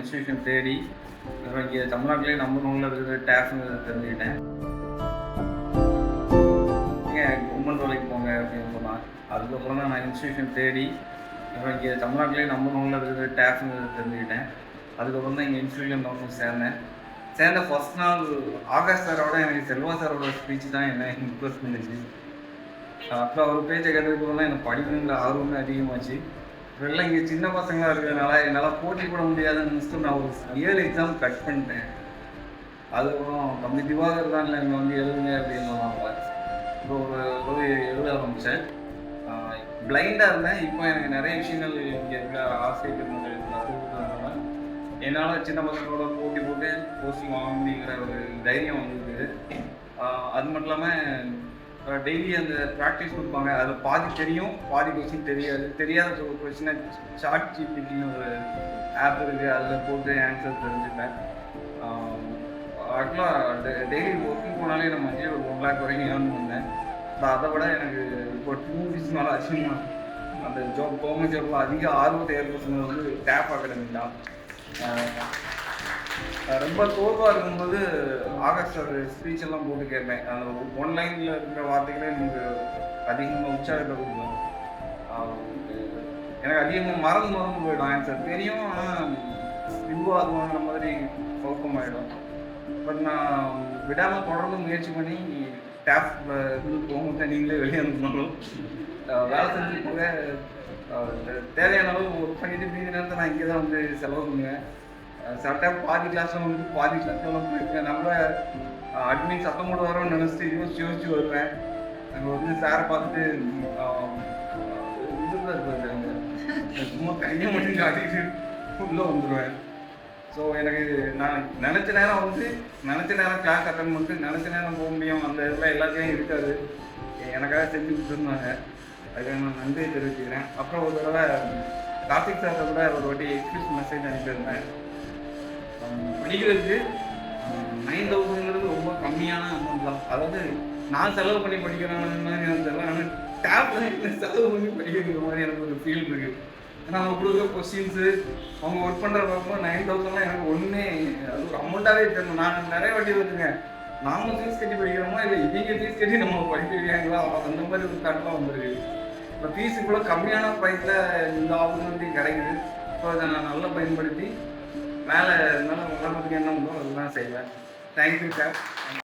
Institution தேடி இங்கே தமிழ்நாட்டிலே நம்பர் ஒன்றில் இருக்கிற டேப்னு தெரிஞ்சுக்கிட்டேன். ஏன் கவர்மெண்ட் வேலைக்கு போங்க அப்படின்னு சொன்னான். அதுக்கப்புறம் தான் நான் இன்ஸ்டியூஷன் தேடி இங்கே தமிழ்நாட்டிலே நம்பர் ஒன்றில் இருக்கிற டேப்னு தெரிஞ்சுக்கிட்டேன். அதுக்கப்புறம் தான் இங்கே இன்ஸ்டியூஷன் வந்து சேர்ந்த ஃபர்ஸ்ட் நாள் ஆகாஷ் சாரோட எனக்கு செல்வா சாரோட ஸ்பீச் தான் என்ன இம்ப்ரெஸ் பண்ணிச்சு. அப்புறம் அவர் பேச்சை கேட்டதுக்கப்புறம் தான் எனக்கு படிக்கணுங்கிற ஆர்வமே அதிகமாச்சு. இப்போல்லாம் இங்கே சின்ன பசங்களாக இருக்கிறதுனால என்னால் போட்டி போட முடியாதுன்னு நினச்சிட்டு நான் ஒரு 7 எக்ஸாம் கட் பண்ணிட்டேன். அதுக்கப்புறம் தம்பி திவாகர் தான் இங்கே வந்து எழுதுங்க அப்படின்னு சொன்னாங்க. இப்போ ஒரு எழுத ஆரம்பித்தேன். பிளைண்டாக இருந்தேன். இப்போ எனக்கு நிறைய விஷயங்கள் இங்கே இருக்கிற ஆசிரியர்கள் கற்றுக்கிறதுனால என்னால் சின்ன பசங்களோட போட்டி போட்டு போஸ்டிங் வாங்க முடியுங்கிற ஒரு தைரியம் வந்துருக்கு. அது மட்டும் இல்லாமல் டெய்லி அந்த ப்ராக்டிஸ் கொடுப்பாங்க. அதில் பாதி தெரியும், பாதி கொஸ்டின் தெரியாத ஒரு கொஸ்டினை சாட் ஜிபிடின்னு ஒரு ஆப் இருக்குது, அதில் போட்டு ஆன்சர் தெரிஞ்சுப்பேன். ஆக்சுவலாக டெய்லி ஒர்க்கிங் போனாலே நம்ம வந்து ஒரு 1 lakh வரைக்கும் ஏர்ன் பண்ணேன். அதை விட எனக்கு இப்போ 2 weeks மேலே அதிகமாக அந்த கவர்மெண்ட் ஜாப்பில் அதிக ஆர்வத்தை ஏற்படுத்துனது வந்து டேப் அகாடமி தான். ரொம்ப சோர்வாக இருக்கும்போது ஆகாஷ் சார் ஸ்பீச் எல்லாம் போட்டு கேட்பேன். அந்த 1 லைனில் இருக்கிற வார்த்தைகளே எனக்கு அதிகமாக உற்சாகத்தை கொடுக்கும். எனக்கு அதிகமாக மறந்து போயிடும். ஆன்சர் தெரியும், ஆனால் இப்போ அது வாங்குற மாதிரி குழப்பமாயிடும். பட் நான் விடாமல் தொடர்ந்து முயற்சி பண்ணி டேப்ல இருந்து போகும்போது நீங்களே வெளியே அனுப்பினாலும் வேலை செஞ்சு போக தேவையான அளவு ஒர்க் பண்ணிட்டு மீதி நேரத்தை நான் இங்கே தான் வந்து செலவு பண்ணுவேன். சட்டம் பாதி கிளாஸில் வந்து பாதி கிளாஸ்லாம் போயிருக்கேன். நம்ம அட்மின் சத்தம் போட வரோன்னு நினச்சிட்டு யோசிச்சு வருவேன். அங்கே வந்து சாரை பார்த்துட்டு சும்மா கையை மட்டும் காட்டிட்டு உள்ளே வந்துடுவேன். ஸோ எனக்கு நான் நினச்ச நேரம் கிளாஸ் அட்டன் பண்ணிட்டு நினச்ச நேரம் போக முடியும். அந்த இதில் எல்லாத்தையும் இருக்காது. எனக்காக செஞ்சு கொடுத்துருந்தாங்க. அதுக்காக நான் நன்றி தெரிவிச்சுக்கிறேன். அப்புறம் ஒரு தடவை கார்த்திக் சார்கிட்ட கூட ஒரு வாட்டி எக்ஸ்கியூஸ் மெசேஜ் அனுப்பியிருந்தேன். படிக்கிறதுக்கு 9,000ங்கிறது ரொம்ப கம்மியான அமௌண்ட் தான். அதாவது நான் செலவு பண்ணி படிக்கிறேன்னு எனக்கு தெரியல, ஆனால் டேப்ல செலவு பண்ணி படிக்கிற மாதிரி எனக்கு ஒரு ஃபீல் இருக்குது. ஏன்னா அவங்க கொடுக்குற கொஸ்டின்ஸு அவங்க ஒர்க் பண்ணுற பார்க்கும்போது 9,000லாம் எனக்கு ஒன்றுமே அது ஒரு அமௌண்ட்டாகவே தெரியணும். நான் நிறைய வாட்டி வந்துங்க நாம ஃபீஸ் கட்டி படிக்கிறோமோ இல்லை இவங்க ஃபீஸ் கட்டி நம்ம படிக்க வைக்கிறாங்களா, அந்த மாதிரி ஒரு தாட்லாம் வந்துருக்கு. இப்போ ஃபீஸ் இவ்வளோ கம்மியான ப்ரைஸில் இந்த ஆப்பர்ச்சுனிட்டி கிடைக்குது. ஸோ அதை நான் நல்லா பயன்படுத்தி மேலே வளர்றதுக்கு என்ன உண்டோ அதெல்லாம் செய்வேன். Thank you sir.